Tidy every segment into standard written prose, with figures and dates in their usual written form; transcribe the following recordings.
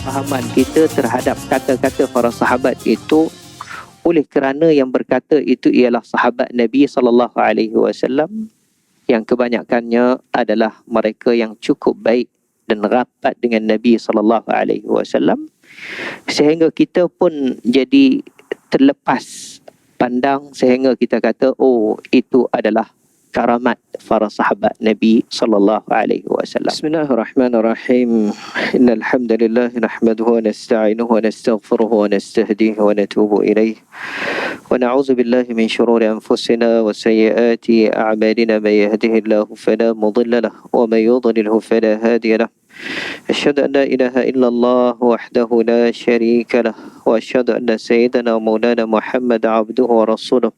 kepahaman kita terhadap kata-kata para sahabat itu, oleh kerana yang berkata itu ialah sahabat Nabi SAW, yang kebanyakannya adalah mereka yang cukup baik dan rapat dengan Nabi SAW, sehingga kita pun jadi terlepas pandang sehingga kita kata, oh, itu adalah karamat para sahabat Nabi sallallahu alaihi wasallam. Bismillahirrahmanirrahim. Innal hamdalillah nahmaduhu wa nasta'inuhu wa nastaghfiruhu wa nastahdihi wa natubu ilayh. Wa na'udzu billahi min shururi anfusina wa sayyiati a'malina, may yahdihillahu fala mudilla lahu wa may yudlilhu fala hadiya lahu. أشهد أن لا إله إلا الله وحده لا شريك له وأشهد أن سيدنا ومولانا محمد عبده ورسوله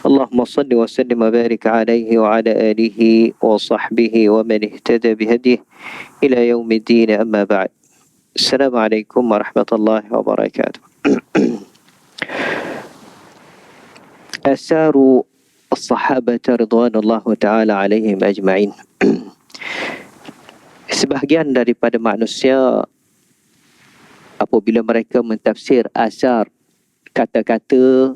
اللهم صل وسلم وبارك عليه وعلى آله وصحبه ومن اهتدى بهديه إلى يوم الدين. أما بعد. السلام عليكم ورحمة الله وبركاته. آثار الصحابة رضوان الله تعالى عليهم أجمعين. Sebahagian daripada manusia apabila mereka mentafsir asar, kata-kata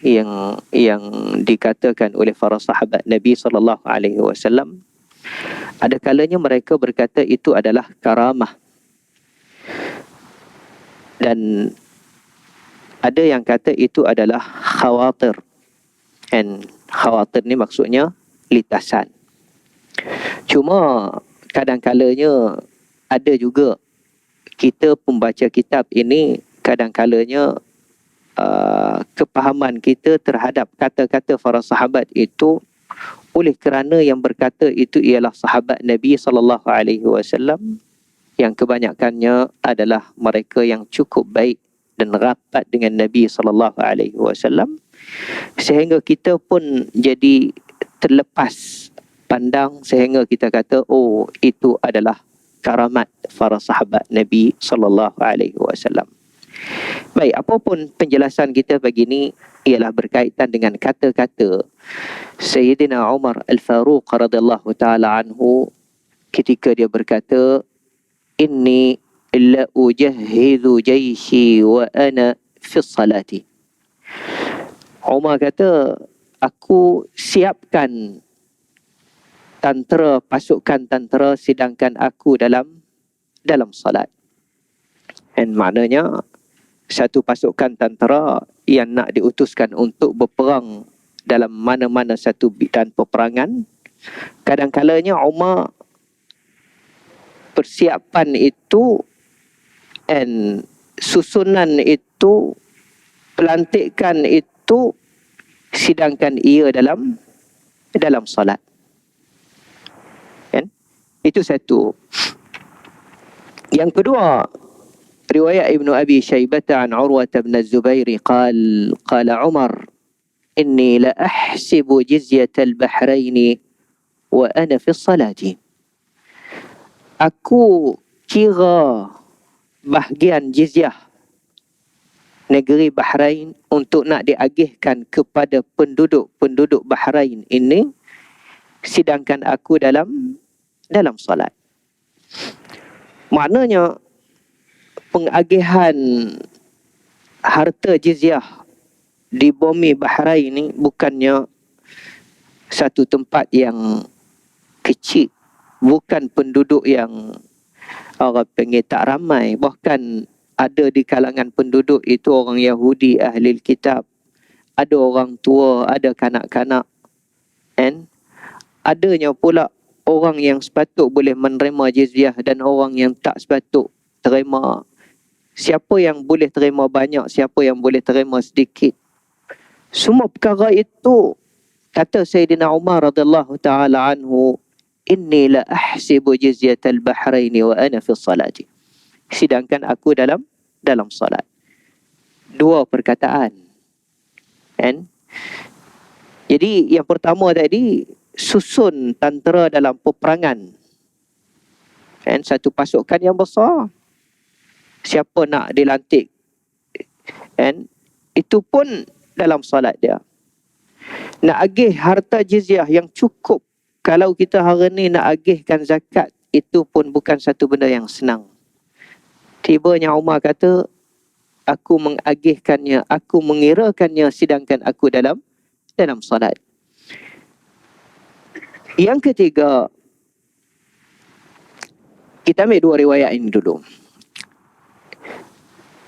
yang dikatakan oleh para sahabat Nabi SAW, ada kalanya mereka berkata itu adalah karamah, dan ada yang kata itu adalah khawatir. Dan khawatir ni maksudnya litasan. Cuma kadang-kalanya ada juga kita pembaca kitab ini, kadang-kalanya kepahaman kita terhadap kata-kata para sahabat itu, oleh kerana yang berkata itu ialah sahabat Nabi SAW, yang kebanyakannya adalah mereka yang cukup baik dan rapat dengan Nabi SAW, sehingga kita pun jadi terlepas pandang sehingga kita kata, oh, itu adalah karamat para sahabat Nabi SAW. Baik, apapun penjelasan kita pagi ini ialah berkaitan dengan kata-kata Sayyidina Umar Al-Faruq radhiyallahu ta'ala anhu ketika dia berkata, inni la ujahhidu jayshi wa ana fi salati. Umar kata, aku siapkan tentera, pasukan tentera, sedangkan aku dalam salat. Dan maknanya satu pasukan tentera yang nak diutuskan untuk berperang dalam mana-mana satu bidang peperangan, kadang-kalanya Umar persiapan itu dan susunan itu, pelantikan itu, sedangkan ia dalam salat. Itu satu. Yang kedua, riwayat Ibnu Abi Shaybah an Urwah bin Az-Zubair qala Umar inni la ahsibu jizyat al-Bahrain wa ana fi salati. Aku kira bahagian jizyah negeri Bahrain untuk nak diagihkan kepada penduduk Bahrain ini, sedangkan aku dalam salat. Maknanya pengagihan harta jizyah di bumi Bahrain ini bukannya satu tempat yang kecil, bukan penduduk yang orang panggil tak ramai, bahkan ada di kalangan penduduk itu orang Yahudi ahli kitab, ada orang tua, ada kanak-kanak, dan adanya pula orang yang sepatut boleh menerima jizyah dan orang yang tak sepatut terima. Siapa yang boleh terima banyak, siapa yang boleh terima sedikit. Semua perkara itu, kata Sayyidina Umar radhiyallahu ta'ala anhu, inni la ahsibu jizyat al-Bahrain wa ana fi salati. Sedangkan aku dalam salat. Dua perkataan. Kan? Jadi yang pertama tadi, susun tentera dalam peperangan. Dan satu pasukan yang besar, siapa nak dilantik, dan itu pun dalam salat dia. Nak agih harta jizyah yang cukup. Kalau kita hari ni nak agihkan zakat, itu pun bukan satu benda yang senang. Tibanya Umar kata, aku mengagihkannya, aku mengirakannya sedangkan aku dalam salat. Yang ketiga, kita ambil dua riwayat ini dulu.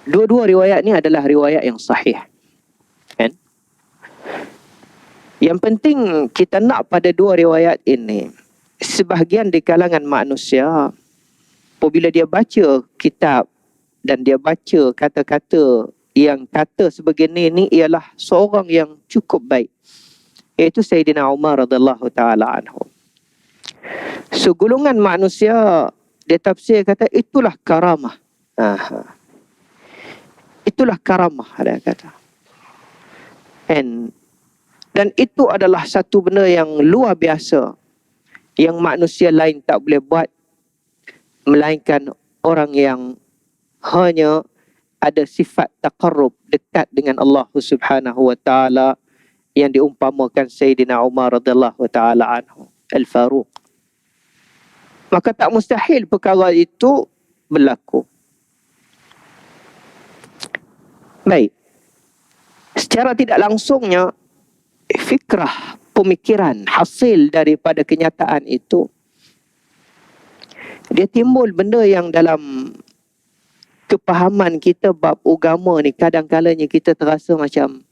Dua-dua riwayat ni adalah riwayat yang sahih. Kan? Yang penting kita nak pada dua riwayat ini, sebahagian di kalangan manusia, apabila dia baca kitab dan dia baca kata-kata yang kata sebegini ni ialah seorang yang cukup baik, iaitu Sayyidina Umar radhiyallahu ta'ala anhu. So golongan manusia, dia tafsir kata itulah karamah. Itulah karamah, dia kata. Dan itu adalah satu benda yang luar biasa yang manusia lain tak boleh buat, melainkan orang yang hanya ada sifat taqarrub, dekat dengan Allah Subhanahu wa taala, yang diumpamakan Sayyidina Umar radhiyallahu taala anhu, Al-Faruq. Maka tak mustahil perkara itu berlaku. Baik. Secara tidak langsungnya, fikrah, pemikiran hasil daripada kenyataan itu, dia timbul benda yang dalam kepahaman kita bab agama ni, kadang-kalanya kita terasa macam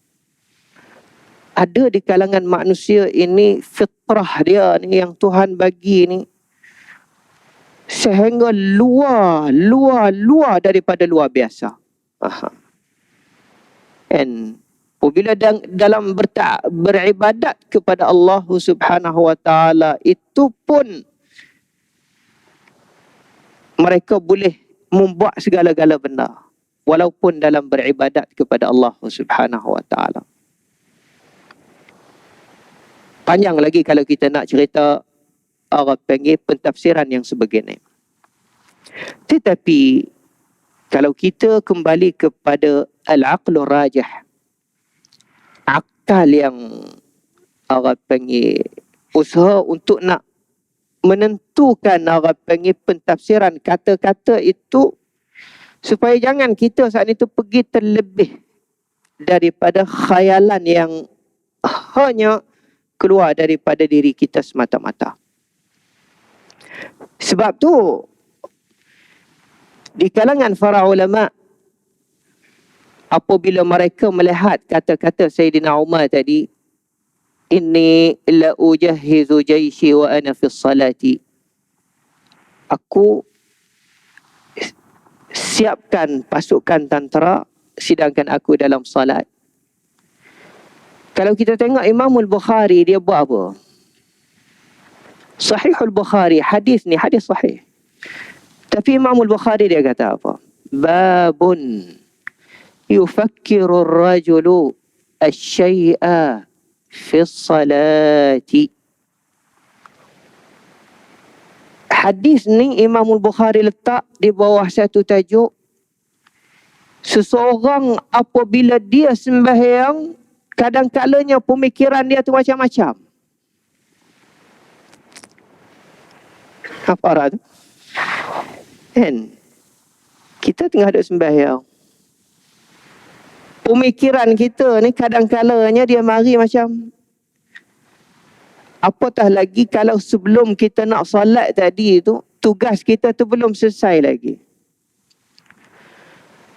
ada di kalangan manusia ini fitrah dia ni yang Tuhan bagi ni sehingga luar daripada luar biasa. Apabila dalam beribadat kepada Allah Subhanahu wa taala, itu pun mereka boleh membuat segala-gala benda walaupun dalam beribadat kepada Allah Subhanahu wa taala. Panjang lagi kalau kita nak cerita, orang panggil pentafsiran yang sebegini. Tetapi kalau kita kembali kepada al-aqlur rajih, akal yang orang panggil usaha untuk nak menentukan, orang panggil pentafsiran kata-kata itu, supaya jangan kita saat itu pergi terlebih daripada khayalan yang hanya keluar daripada diri kita semata-mata. Sebab tu di kalangan para ulama, apabila mereka melihat kata-kata Sayyidina Umar tadi, inni la ujahhizu jaishi wa ana fi salati, aku siapkan pasukan tentera sedangkan aku dalam salat. Kalau kita tengok Imam Al-Bukhari, dia buat apa? Sahih Al-Bukhari, hadis ni hadis sahih. Tapi Imam Al-Bukhari dia kata apa? Babun yufakkiru ar-rajulu asy-syai'a fi salati. Hadis ni Imam Al-Bukhari letak di bawah satu tajuk, seseorang apabila dia sembahyang, kadang-kalanya pemikiran dia tu macam-macam. Apa arah tu? Kan? Kita tengah duduk sembahyang, pemikiran kita ni kadang-kalanya dia mari macam, apatah lagi kalau sebelum kita nak solat tadi tu, tugas kita tu belum selesai lagi.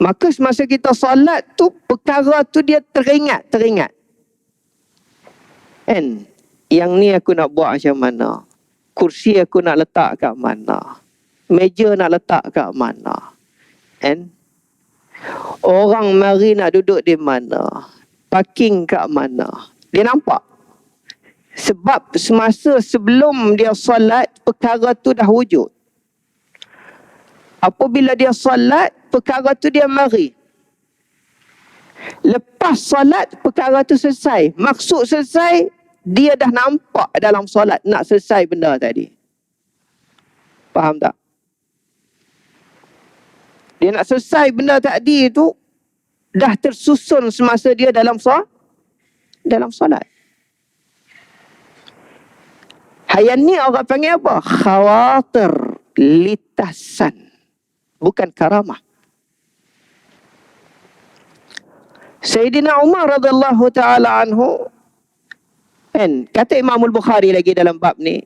Maka semasa kita solat tu, perkara tu dia teringat. Kan? Yang ni aku nak buat macam mana? Kursi aku nak letak kat mana? Meja nak letak kat mana? Kan? Orang mari nak duduk di mana? Parking kat mana? Dia nampak. Sebab semasa sebelum dia solat, perkara tu dah wujud. Apabila dia solat, perkara tu dia mari. Lepas solat, perkara tu selesai. Maksud selesai, dia dah nampak dalam solat nak selesai benda tadi. Faham tak? Dia nak selesai benda tadi tu dah tersusun semasa dia dalam solat. Hayat ni orang panggil apa? Khawatir litasan. Bukan karamah. Sayyidina Umar radhiyallahu taala anhu, kan, kata Imam Al-Bukhari lagi dalam bab ni,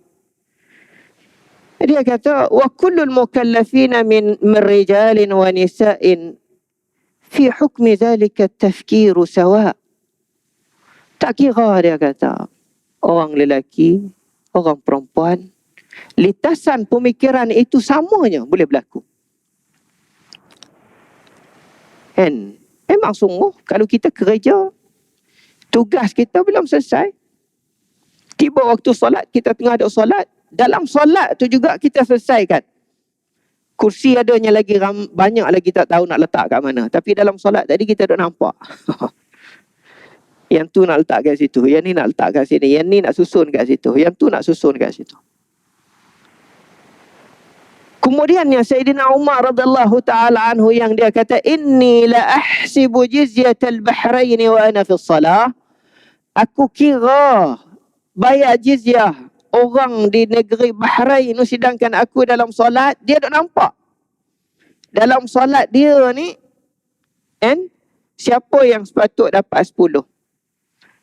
dia kata wa kullul mukallafina min rijalin wa nisa'in fi hukmi dhalika at-tafkiru sawa. Tak kira, dia kata, orang lelaki, orang perempuan, lintasan pemikiran itu samanya boleh berlaku. Kan? Memang sungguh kalau kita kerja, tugas kita belum selesai, tiba waktu solat, kita tengah ada solat, dalam solat tu juga kita selesaikan. Kursi adanya lagi banyak lagi, tak tahu nak letak kat mana. Tapi dalam solat tadi kita dah nampak. Yang tu nak letak kat situ, yang ni nak letak kat sini, yang ni nak susun kat situ, yang tu nak susun kat situ. Kemudiannya Sayyidina Umar radhiyallahu taala anhu yang dia kata, inni la ahsibu jizyatal bahrain wa ana fi shalah. Aku kira bayar jizyah orang di negeri Bahrain sedangkan aku dalam solat. Dia tak nampak dalam solat dia ni, kan, siapa yang sepatut dapat 10,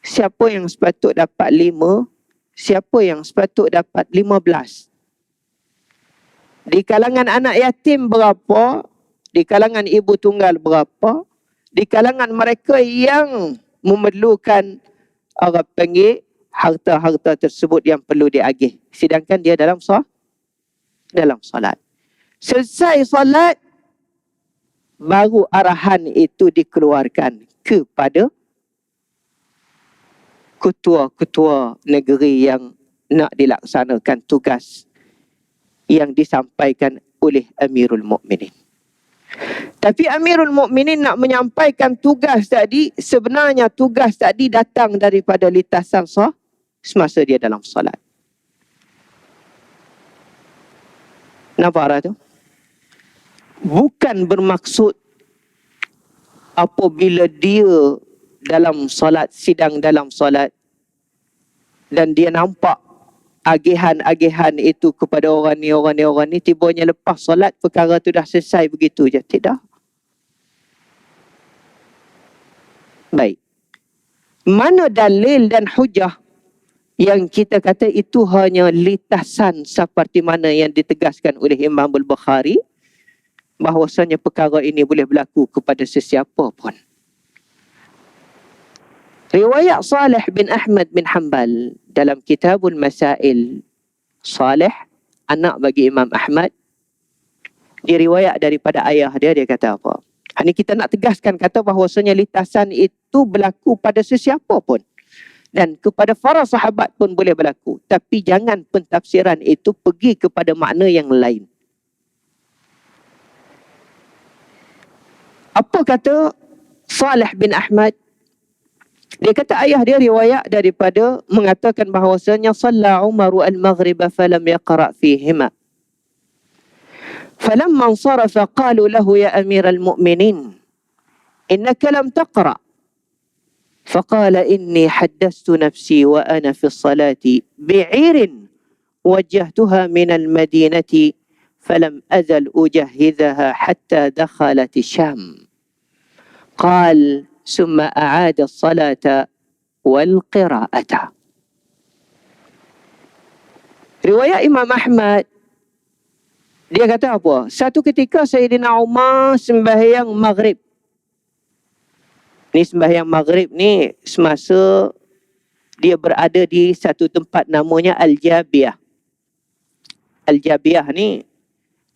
siapa yang sepatut dapat 5, siapa yang sepatut dapat 15. Di kalangan anak yatim berapa, di kalangan ibu tunggal berapa, di kalangan mereka yang memerlukan orang panggil harta-harta tersebut yang perlu diagih, sedangkan dia dalam solat. Selesai solat, baru arahan itu dikeluarkan kepada ketua-ketua negeri yang nak dilaksanakan tugas yang disampaikan oleh Amirul Mukminin. Tapi Amirul Mukminin nak menyampaikan tugas tadi, sebenarnya tugas tadi datang daripada lintasan semasa dia dalam solat. Nampak arah tu? Bukan bermaksud apabila dia dalam solat, sidang dalam solat, dan dia nampak agihan-agihan itu kepada orang ni, tibanya lepas solat perkara tu dah selesai begitu je. Tidak. Baik. Mana dalil dan hujah yang kita kata itu hanya lintasan seperti mana yang ditegaskan oleh Imam Al-Bukhari, bahawasanya perkara ini boleh berlaku kepada sesiapa pun. Riwayat Salih bin Ahmad bin Hanbal dalam Kitabul Masail. Salih, anak bagi Imam Ahmad, dia riwayat daripada ayah dia kata apa? Ini kita nak tegaskan kata bahawasanya lintasan itu berlaku pada sesiapa pun. Dan kepada para sahabat pun boleh berlaku. Tapi jangan pentafsiran itu pergi kepada makna yang lain. Apa kata Salih bin Ahmad? Dia kata ayah dia riwayat daripada mengatakan bahawasanya salla Umaru al-Maghriba falam yaqra' fihima. Falamma ansarafa qalu lahu ya Amiral Mu'minin, innaka lam taqra'. فقال إني حدثت نفسي وأنا في الصلاة بعير وجهتها من المدينة فلم أزل أجهزها حتى دخلت الشام. قال ثم أعاد الصلاة والقراءة. Riwayat Imam Ahmad, dia kata apa? Satu ketika Sayyidina Umar sembahyang maghrib. Ni sembahyang maghrib ni semasa dia berada di satu tempat namanya Al-Jabiyah. Al-Jabiyah ni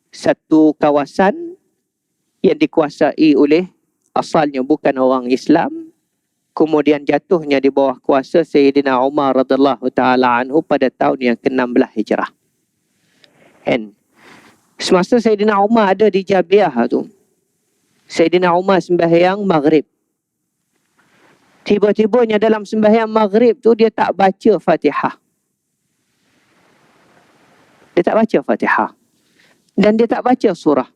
satu kawasan yang dikuasai oleh, asalnya bukan orang Islam, kemudian jatuhnya di bawah kuasa Sayyidina Umar radhiyallahu taala anhu pada tahun yang ke-16 Hijrah. And semasa Sayyidina Umar ada di Jabiyah tu, Sayyidina Umar sembahyang maghrib. Tiba-tibanya dalam sembahyang maghrib tu dia tak baca Fatihah. Dia tak baca Fatihah. Dan dia tak baca surah.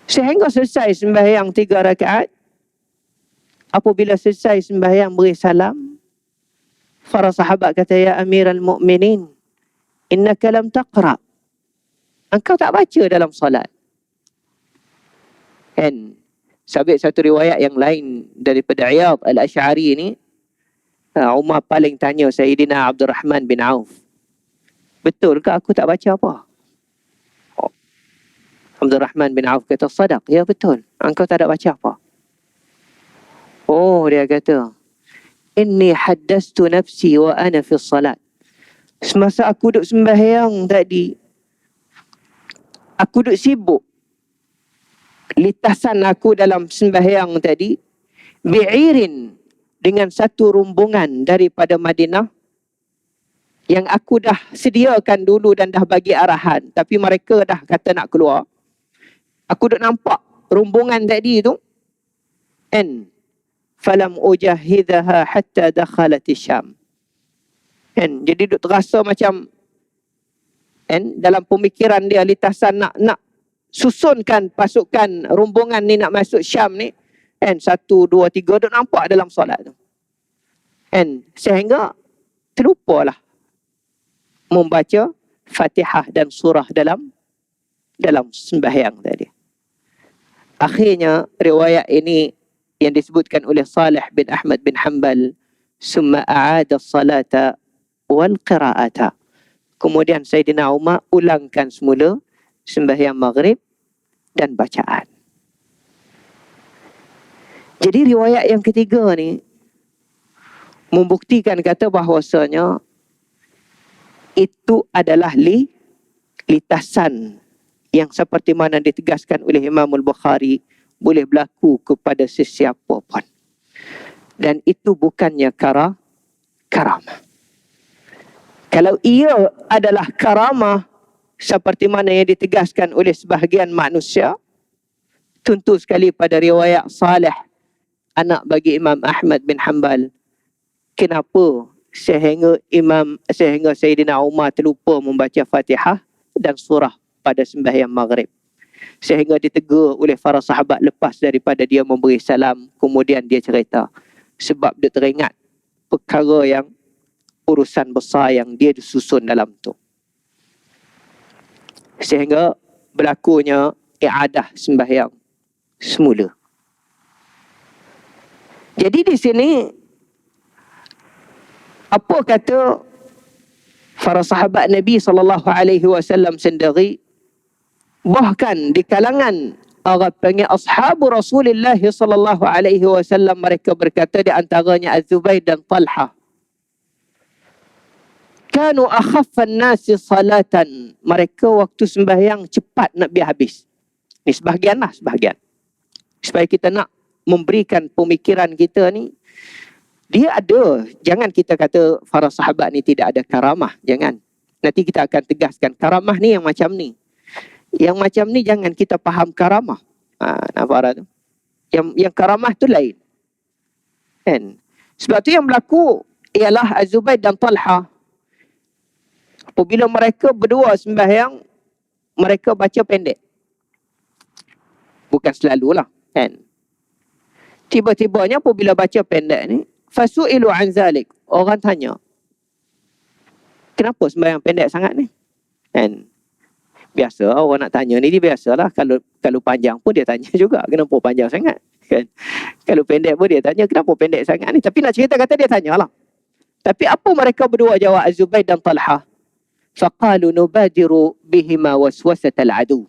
Sehingga selesai sembahyang 3 rakaat. Apabila selesai sembahyang beri salam, para sahabat kata, ya Amiral Mu'minin, innaka lam taqra'. Engkau tak baca dalam solat. Kan? Sabit satu riwayat yang lain daripada Iyad Al-Ash'ari ni, Umar paling tanya Sayyidina Abdul Rahman bin Auf, betul ke aku tak baca apa? Abdul Rahman bin Auf kata, sadaq, ya betul, engkau tak ada baca apa. Oh, dia kata, inni haddastu nafsi wa ana fi salat. Semasa aku duduk sembahyang tadi, aku duduk sibuk. Litasan aku dalam sembahyang tadi, bi'irin, dengan satu rombongan daripada Madinah, yang aku dah sediakan dulu dan dah bagi arahan, tapi mereka dah kata nak keluar. Aku duduk nampak rombongan tadi tu, and falam ujahidha hatta dakhalat Syam. And jadi duk terasa macam, and dalam pemikiran dia litasan nak susunkan pasukan rombongan ni nak masuk Syam ni, and 1, 2, 3 duk nampak dalam solat tu. And sehingga terlupalah membaca Fatihah dan surah dalam sembahyang tadi. Akhirnya riwayat ini yang disebutkan oleh Salih bin Ahmad bin Hanbal, summa a'ada salata wal qira'ata. Kemudian Sayyidina Umar ulangkan semula sembahyang maghrib dan bacaan. Jadi riwayat yang ketiga ni membuktikan kata bahawasanya itu adalah litasan yang seperti mana ditegaskan oleh Imam Al-Bukhari, boleh berlaku kepada sesiapa pun. Dan itu bukannya karamah. Kalau ia adalah karamah seperti mana yang ditegaskan oleh sebahagian manusia, tentu sekali pada riwayat Salih, anak bagi Imam Ahmad bin Hanbal, kenapa sehingga Sayyidina Umar terlupa membaca Fatihah dan surah pada sembahyang maghrib, sehingga ditegur oleh para sahabat lepas daripada dia memberi salam. Kemudian dia cerita, sebab dia teringat perkara yang urusan besar yang dia disusun dalam tu, sehingga berlakunya i'adah sembahyang semula. Jadi di sini apa kata para sahabat Nabi SAW sendiri, bahkan di kalangan orang panggil ashabu Rasulullah SAW, mereka berkata, di antaranya Az-Zubair dan Talha, kanu akhaffan nasi salatan, mereka waktu sembahyang cepat nak biar habis. Ni sebahagian, supaya kita nak memberikan pemikiran kita ni, dia ada. Jangan kita kata para sahabat ni tidak ada karamah, jangan. Nanti kita akan tegaskan karamah ni yang macam ni. Yang macam ni jangan kita faham karamah. Nampak tu? Yang karamah tu lain. Kan? Sebab tu yang berlaku ialah Az-Zubair dan Talha, apabila mereka berdua sembahyang, mereka baca pendek. Bukan selalulah, kan? Tiba-tibanya apabila baca pendek ni, fasu'ilu an zalik, orang tanya, kenapa sembahyang pendek sangat ni? Kan? Biasa orang nak tanya ni, dia biasalah. Kalau panjang pun dia tanya juga, kenapa panjang sangat? Kan? Kalau pendek pun dia tanya, kenapa pendek sangat ni? Tapi nak cerita kata dia tanyalah. Tapi apa mereka berdua jawab, Az-Zubair dan Talha? Faqalu nubadiru bihima waswasatal adu.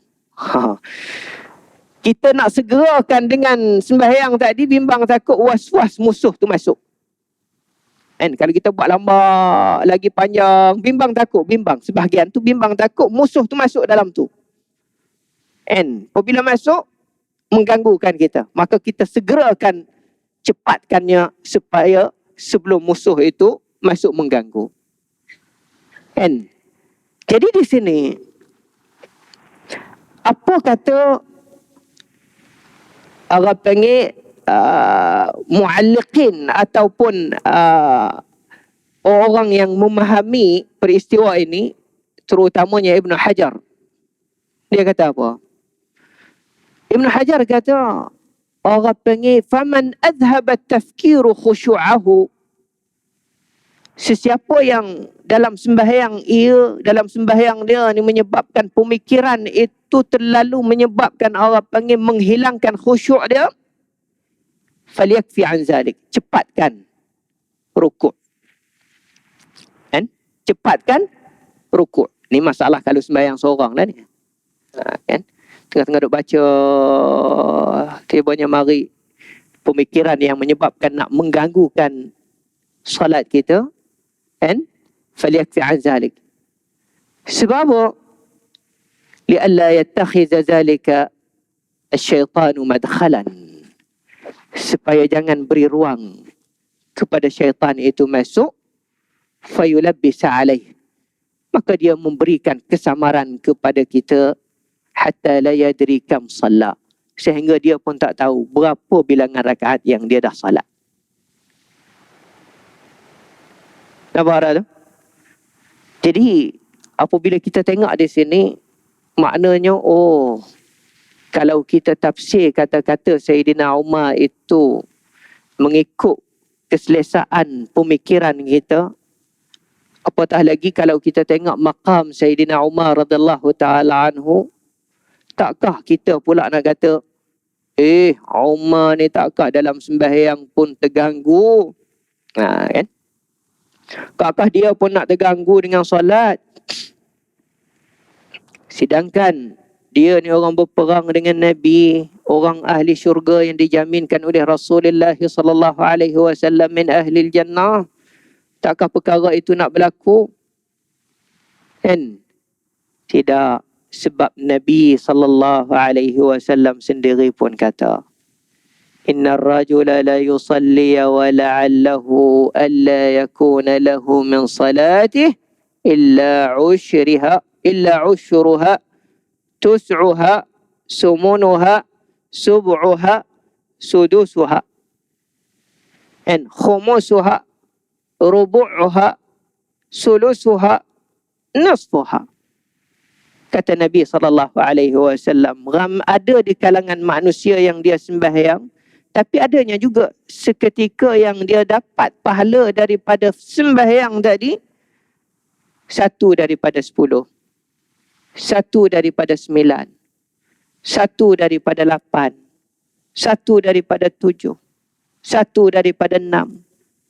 Kita nak segerakan dengan sembahyang tadi, bimbang takut waswas musuh tu masuk. And kalau kita buat lambat lagi panjang, bimbang sebahagian tu bimbang takut musuh tu masuk dalam tu. And apabila masuk, mengganggukan kita, maka kita segerakan, cepatkannya supaya sebelum musuh itu masuk mengganggu. And jadi di sini apa kata orang panggil mu'alliqin ataupun orang yang memahami peristiwa ini, terutamanya Ibn Hajar. Dia kata apa? Ibn Hajar kata, orang panggil faman adhaba tafkiru khusyu'ahu, sesiapa yang dalam sembahyang dia ni menyebabkan pemikiran itu terlalu menyebabkan orang panggil menghilangkan khusyuk dia, Falyakfi an zalik. Cepatkan rukuk. Kan? Cepatkan rukuk. Ni masalah kalau sembahyang seorang dah ni. Kan? Tengah-tengah duk baca, tibanya mari pemikiran yang menyebabkan nak mengganggukan solat kita. Kan? Falyakfi an zalik. Sebab apa? Li'alla yattakhiza zalika asyaitanu madkhalan. Supaya jangan beri ruang kepada syaitan itu masuk. Fayulabbisa alaih. Maka dia memberikan kesamaran kepada kita. Hatta la yadri kam salat. Sehingga dia pun tak tahu berapa bilangan rakaat yang dia dah salat. Nampak tak tu? Jadi apabila kita tengok di sini, maknanya kalau kita tafsir kata-kata Sayyidina Umar itu mengikut keselesaan pemikiran kita, apatah lagi kalau kita tengok maqam Sayyidina Umar radhiyallahu ta'ala anhu, takkah kita pula nak kata, Umar ni takkah dalam sembahyang pun terganggu? Kan? Takkah dia pun nak terganggu dengan solat? Sedangkan dia ni orang berperang dengan Nabi, orang ahli syurga yang dijaminkan oleh Rasulullah sallallahu alaihi wasallam min ahli jannah. Takkah perkara itu nak berlaku? Kan? Tidak, sebab Nabi sallallahu alaihi wasallam sendiri pun kata, Inna rajula la yusalli wa la'allahu alla yakuna lahu min salatih illa ushruha tus'uha sumunuha sub'uha sudusuha and khumusuha rubu'uha sulusuha nasfuha. Kata Nabi SAW, ada di kalangan manusia yang dia sembahyang, tapi adanya juga seketika yang dia dapat pahala daripada sembahyang tadi 1 daripada 10, 1 daripada 9, 1 daripada 8, 1 daripada 7, 1 daripada 6,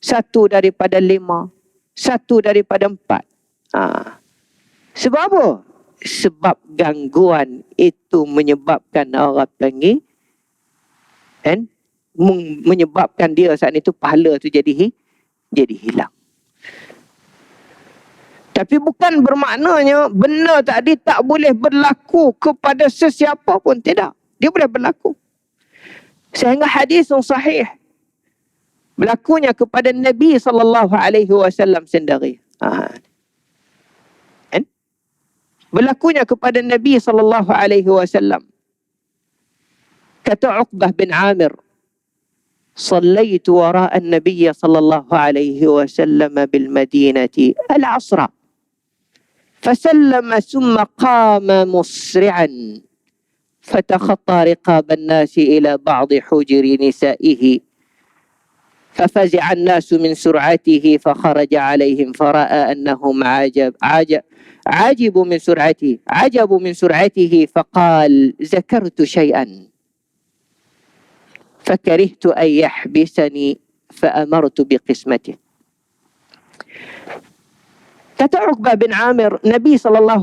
1 daripada 5, 1 daripada 4. Sebab apa? Sebab gangguan itu menyebabkan orang panggil, kan, menyebabkan dia saat itu pahala tu jadi hilang. Tapi bukan bermaknanya benda tadi tak boleh berlaku kepada sesiapa pun. Tidak. Dia boleh berlaku. Sehingga hadis yang sahih berlakunya kepada Nabi SAW sendiri. Berlakunya kepada Nabi SAW. Kata Uqbah bin Amir, Sallaitu wara'a an-nabiy sallallahu alaihi wasallam bil Madinati al-'asra. فسلم ثم قام مسرعا فتخطى رقاب الناس إلى بعض حجر نسائه ففزع الناس من سرعته فخرج عليهم فرأى أنهم عجبوا من سرعته فقال ذكرت شيئا فكرهت أن يحبسني فأمرت بقسمته. Kata Uqbah bin Amir, Nabi SAW,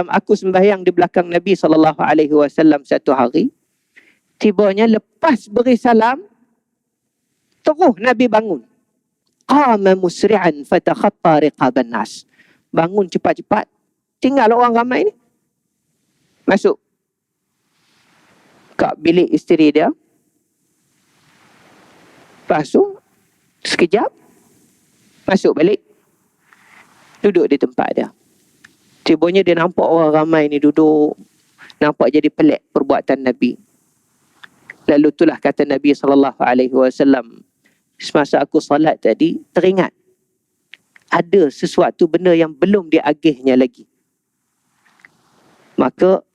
aku sembahyang di belakang Nabi SAW satu hari. Tibanya lepas beri salam, terus Nabi bangun. Qama musri'an fatakhatta riqaban nas. Bangun cepat-cepat, tinggal orang ramai ni. Masuk kat bilik isteri dia. Lepas tu, sekejap, masuk balik. Duduk di tempat dia. Tibanya dia nampak orang ramai ni duduk. Nampak jadi pelik perbuatan Nabi. Lalu itulah kata Nabi SAW, semasa aku salat tadi, teringat ada sesuatu benda yang belum diagihnya lagi. Maka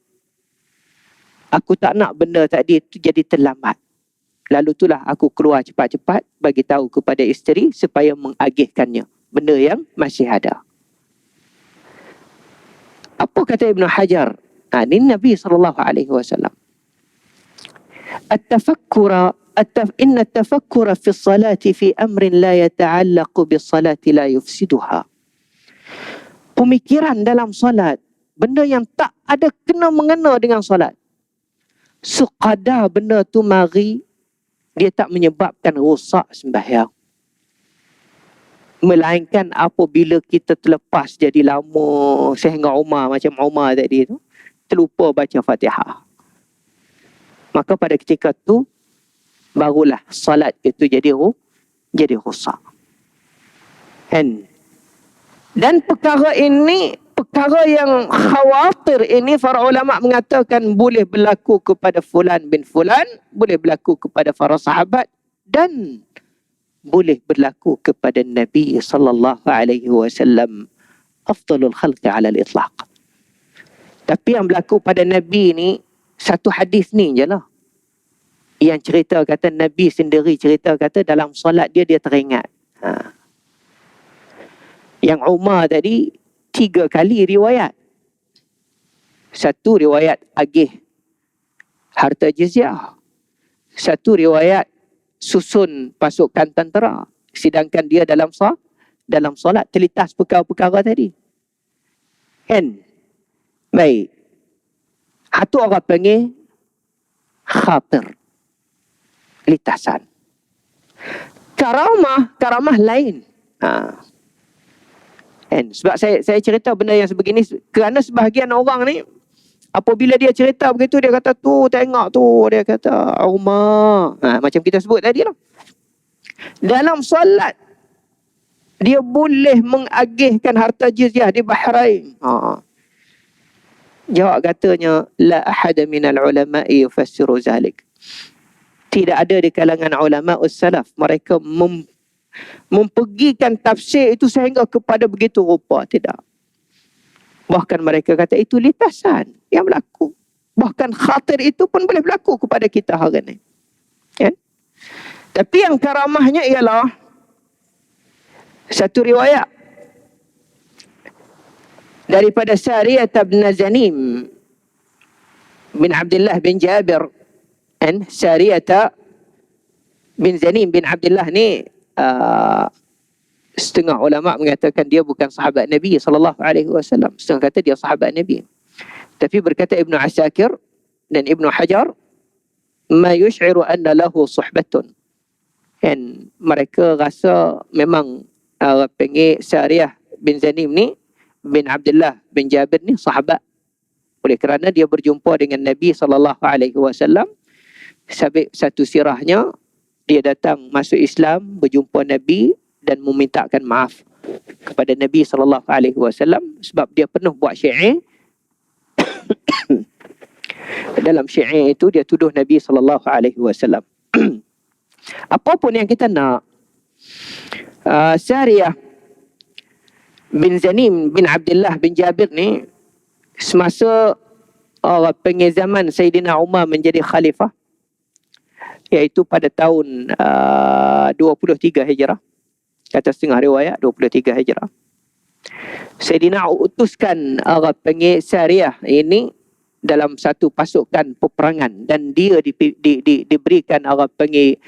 aku tak nak benda tadi itu jadi terlambat. Lalu itulah aku keluar cepat-cepat bagi tahu kepada isteri supaya mengagihkannya benda yang masih ada. Apa kata Ibn Hajar? Ini Nabi SAW. At-tafakkura inna tafakkura fi salati fi amrin la yata'allaqu bis salati la yufsiduha. Pemikiran dalam solat, benda yang tak ada kena mengena dengan solat, sekadar benda tu mari dia tak menyebabkan rosak sembahyang. Melainkan apabila kita terlepas jadi lama sehingga Umar, macam Umar tadi tu, terlupa baca Fatihah, maka pada ketika tu barulah salat itu jadi rosak. Dan perkara ini, perkara yang khawatir ini, para ulama mengatakan boleh berlaku kepada fulan bin fulan, boleh berlaku kepada para sahabat, dan boleh berlaku kepada Nabi sallallahu alaihi wasallam, afdalul khalqi ala al-itlaq. Tapi yang berlaku pada Nabi ni, satu hadis ni je lah yang cerita kata Nabi sendiri cerita kata dalam solat dia teringat. Yang Umar tadi 3 kali riwayat. Satu riwayat agih harta jizyah, satu riwayat susun pasukan tentera, sedangkan dia dalam solat terlintas perkara-perkara tadi. Baik. Itu orang panggil khatir, lintasan. Karamah lain. Sebab saya cerita benda yang sebegini kerana sebahagian orang ni apabila dia cerita begitu, dia kata tu tengok tu, dia kata Umar, macam kita sebut tadi lah, dalam solat dia boleh mengagihkan harta jizyah di Bahrain. Jawab katanya la ahada minal ulama'i yufassiru zalik. Tidak ada di kalangan ulama salaf mereka mempergikan tafsir itu sehingga kepada begitu rupa. Tidak. Bahkan mereka kata itu lintasan yang berlaku. Bahkan khatir itu pun boleh berlaku kepada kita hari ini. Tapi yang karamahnya ialah satu riwayat daripada Sariyah bin Zanim bin Abdullah bin Jabir. Sariyah bin Zanim bin Abdullah ni setengah ulama mengatakan dia bukan sahabat Nabi sallallahu alaihi wasallam, setengah kata dia sahabat Nabi. Tapi berkata Ibnu Asakir dan Ibnu Hajar, ma yush'iru anna lahu suhbatun. Dan mereka rasa memang panggil Sariyah bin Zanim ni bin Abdullah bin Jabir ni sahabat, oleh kerana dia berjumpa dengan Nabi sallallahu alaihi wasallam. Sampai satu sirahnya dia datang masuk Islam, berjumpa Nabi dan memintakan maaf kepada Nabi sallallahu alaihi wasallam sebab dia penuh buat syi'ir. Dalam syi'ir itu dia tuduh Nabi sallallahu alaihi wasallam. Apapun yang kita nak, Sariyah bin Zanim bin Abdullah bin Jabir ni semasa pengezaman Sayyidina Umar menjadi khalifah, iaitu pada tahun 23 Hijrah. Kata setengah riwayat 23 Hijrah. Sayyidina utuskan panggil Sariyah ini dalam satu pasukan peperangan dan dia diberikan panggil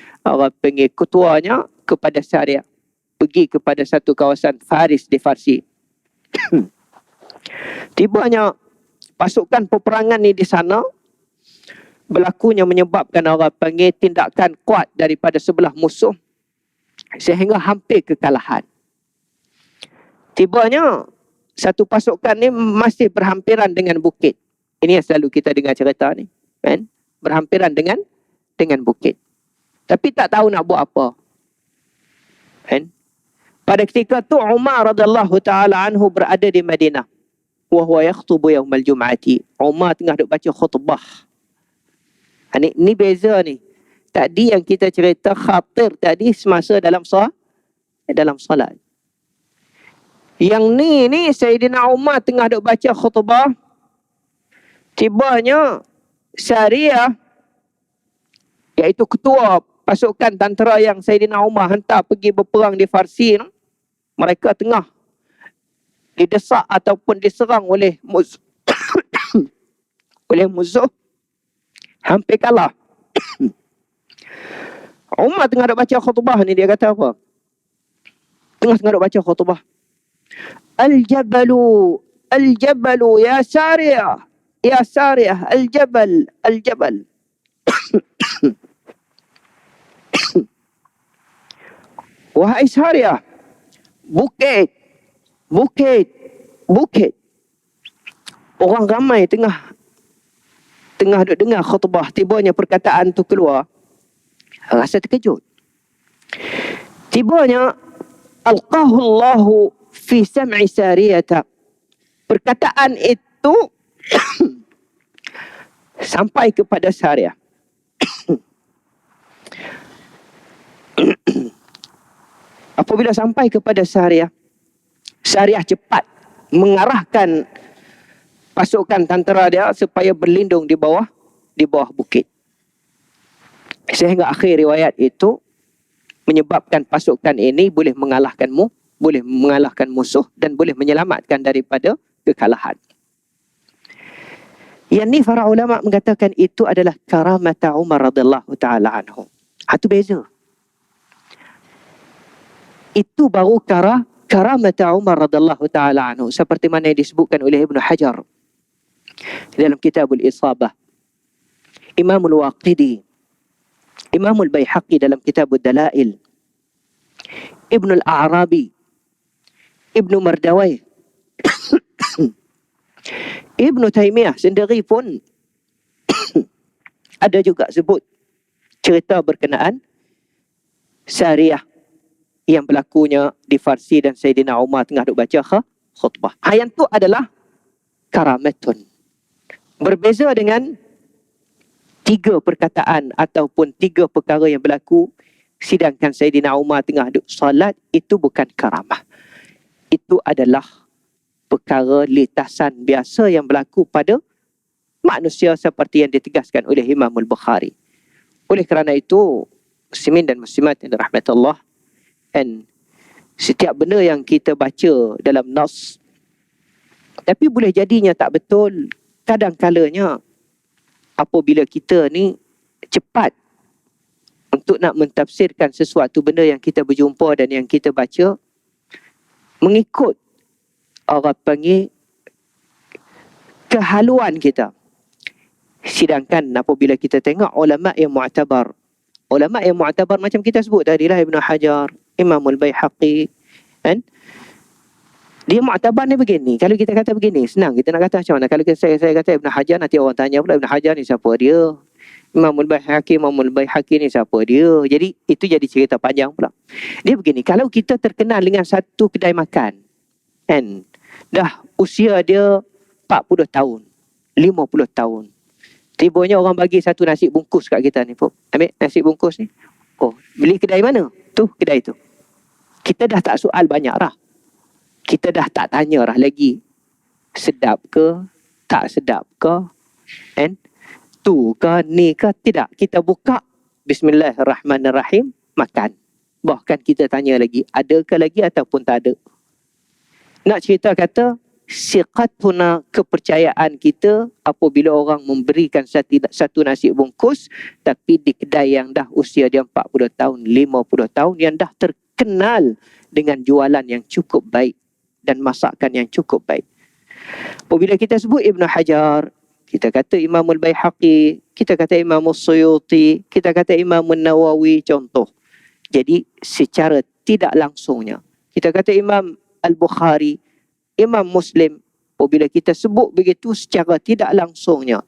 ketuanya kepada Sariyah, pergi kepada satu kawasan Faris di Farsi. Tibanya pasukan peperangan ni di sana, berlakunya menyebabkan orang panggil tindakan kuat daripada sebelah musuh sehingga hampir kekalahan. Tibanya satu pasukan ni masih berhampiran dengan bukit. Ini yang selalu kita dengar cerita ni, kan? Berhampiran dengan bukit. Tapi tak tahu nak buat apa. Kan? Pada ketika tu Umar radhiyallahu taala anhu berada di Madinah. Wa huwa yakhutubu yaumal jum'ati. Umar tengah duk baca khutbah. Ni beza ni. Tadi yang kita cerita khatir tadi semasa dalam solat. Yang ni Sayyidina Umar tengah duk baca khutbah. Tibanya Sariyah, iaitu ketua pasukan tentera yang Sayyidina Umar hantar pergi berperang di Farsi, mereka tengah didesak ataupun diserang oleh musuh, hampir kalah. Umar tengah duk baca khutbah ni, dia kata apa? Tengah-tengah duk baca khutbah. Al-jabalu, al-jabalu ya Sariyah. Ya Sariyah, al-jabal, al-jabal. Wahai Sariyah, bukit, bukit, bukit. Orang ramai tengah duk dengar khutbah, tibanya perkataan tu keluar, rasa terkejut. Tibanya alqahu Allahu fi sam'i Sariyata. Perkataan itu sampai kepada Sariyah. Apabila sampai kepada Sariyah, Sariyah cepat mengarahkan pasukan tentera dia supaya berlindung di bawah bukit. Sehingga akhir riwayat itu menyebabkan pasukan ini boleh mengalahkan musuh dan boleh menyelamatkan daripada kekalahan. Yang ni para ulama mengatakan itu adalah karamata Umar radhiyallahu taala anhu. Itu beza. Itu baru karamata Umar radhiyallahu taala anhu, seperti mana yang disebutkan oleh Ibnu Hajar dalam Kitabul Isabah, Imamul Waqidi, Imamul Baihaqi dalam Kitabud Dalail, Ibnu Al-A'rabi, Ibnu Mardawai, Ibnu Taimiyah sendiri pun ada juga sebut cerita berkenaan Sariyah yang berlakunya di Farsi dan Sayyidina Umar tengah duk baca khutbah. Yang tu adalah karamatun. Berbeza dengan 3 perkataan ataupun 3 perkara yang berlaku sedangkan Sayyidina Umar tengah duk salat, itu bukan karamah. Itu adalah perkara litasan biasa yang berlaku pada manusia seperti yang ditegaskan oleh Imam Al-Bukhari. Oleh kerana itu, muslimin dan muslimat yang dirahmati Allah, dan setiap benda yang kita baca dalam nas tapi boleh jadinya tak betul, kadang-kalanya apabila kita ni cepat untuk nak mentafsirkan sesuatu benda yang kita berjumpa dan yang kita baca mengikut orang panggil kehaluan kita. Sedangkan apabila kita tengok ulama yang mu'tabar macam kita sebut tadi lah, Ibnu Hajar, Imamul Baihaqi, kan? Dia mu'tabar ni begini. Kalau kita kata begini, senang kita nak kata macam mana. Kalau saya kata Ibnu Hajar, nanti orang tanya pula Ibnu Hajar ni siapa dia, Imamul Baihaqi ni siapa dia. Jadi itu jadi cerita panjang pula. Dia begini, kalau kita terkenal dengan satu kedai makan, kan, dah usia dia 40 tahun, 50 tahun, tibanya orang bagi satu nasi bungkus kat kita ni, Pop, ambil nasi bungkus ni. Oh, beli kedai mana? Tu kedai tu. Kita dah tak soal banyak dah. Kita dah tak tanya dah lagi sedap ke, tak sedap ke, kan? Tu ke, ni ke, tidak. Kita buka Bismillahirrahmanirrahim, makan. Bahkan kita tanya lagi, ada ke lagi ataupun tak ada. Nak cerita kata, siqatuna, kepercayaan kita apabila orang memberikan satu nasi bungkus tapi di kedai yang dah usia dia 40 tahun, 50 tahun, yang dah terkenal dengan jualan yang cukup baik dan masakan yang cukup baik. Apabila kita sebut Ibnu Hajar, kita kata Imamul Baihaqi, kita kata Imamul Suyuti, kita kata Imamul Nawawi, contoh. Jadi secara tidak langsungnya kita kata Imam Al-Bukhari, Imam Muslim, apabila kita sebut begitu secara tidak langsungnya,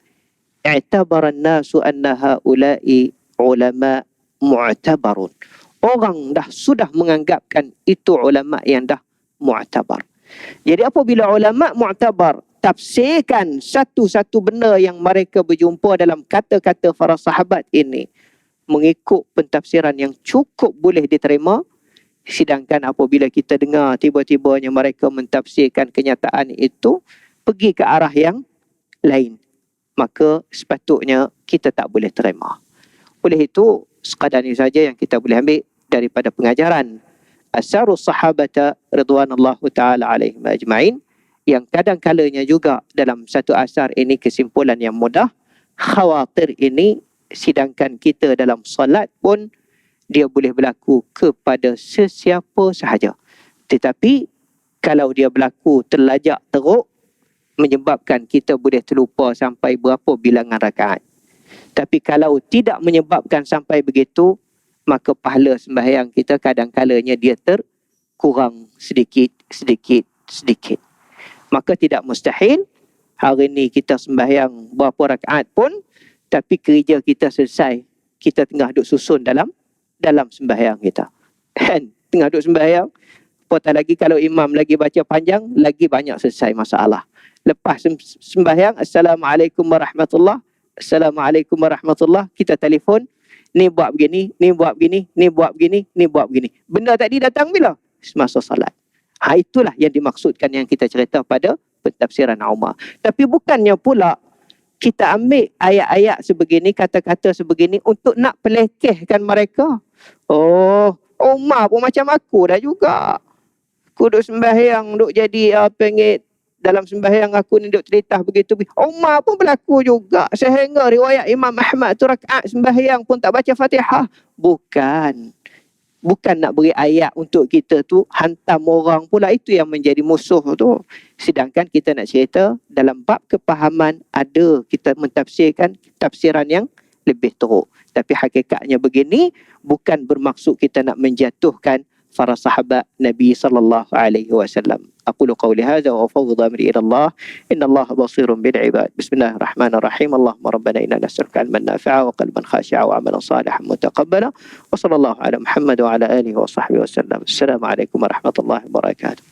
i'tabaran nasu anna haula'i ulama mu'tabarun. Orang dah sudah menganggapkan itu ulama yang dah mu'tabar. Jadi apabila ulama mu'tabar tafsirkan satu-satu benda yang mereka berjumpa dalam kata-kata para sahabat ini mengikut pentafsiran yang cukup boleh diterima, sedangkan apabila kita dengar tiba-tibanya mereka mentafsirkan kenyataan itu pergi ke arah yang lain, maka sepatutnya kita tak boleh terima. Oleh itu, sekadar ini saja yang kita boleh ambil daripada pengajaran Asarus Sahabata Ridwanullahu Ta'ala alaihim ajma'in, yang kadang-kalanya juga dalam satu asar ini kesimpulan yang mudah, khawatir ini sedangkan kita dalam salat pun dia boleh berlaku kepada sesiapa sahaja. Tetapi kalau dia berlaku terlajak teruk, menyebabkan kita boleh terlupa sampai berapa bilangan rakaat. Tapi kalau tidak menyebabkan sampai begitu, maka pahala sembahyang kita kadang-kalanya dia terkurang sedikit. Maka tidak mustahil hari ni kita sembahyang berapa rakaat pun, tapi kerja kita selesai, kita tengah duduk susun dalam sembahyang kita. Kan? Tengah duduk sembahyang, apatah lagi kalau imam lagi baca panjang, lagi banyak selesai masalah. Lepas sembahyang, Assalamualaikum warahmatullahi, Assalamualaikum warahmatullahi, kita telefon, ni buat begini, ni buat begini, ni buat begini, ni buat begini. Benda tadi datang bila? Semasa salat. Itulah yang dimaksudkan yang kita cerita pada pentafsiran Umar. Tapi bukannya pula kita ambil ayat-ayat sebegini, kata-kata sebegini untuk nak pelekehkan mereka. Oh, Umar pun macam aku dah juga. Aku duduk sembahyang, duduk jadi pengit. Dalam sembahyang aku ni duduk telitah begitu. Umar pun berlaku juga. Sehingga riwayat Imam Ahmad tu rakaat sembahyang pun tak baca Fatihah. Bukan nak beri ayat untuk kita tu hantam orang pula, itu yang menjadi musuh tu. Sedangkan kita nak cerita dalam bab kepahaman, ada kita mentafsirkan tafsiran yang lebih teruk. Tapi hakikatnya begini, bukan bermaksud kita nak menjatuhkan para sahabat Nabi sallallahu alaihi wasallam. Aqulu qawli hadza wa afawwidu amri ila Allah. Innallaha basirun bil ibad. Bismillahirrahmanirrahim. Allahumma rabbana inna nas'aluka ilman nafi'a wa qalban khashi'a wa 'amalan salihan mutaqabbala. Wa sallallahu ala Muhammad wa ala alihi wa sahbihi wasallam. Assalamualaikum warahmatullahi wabarakatuh.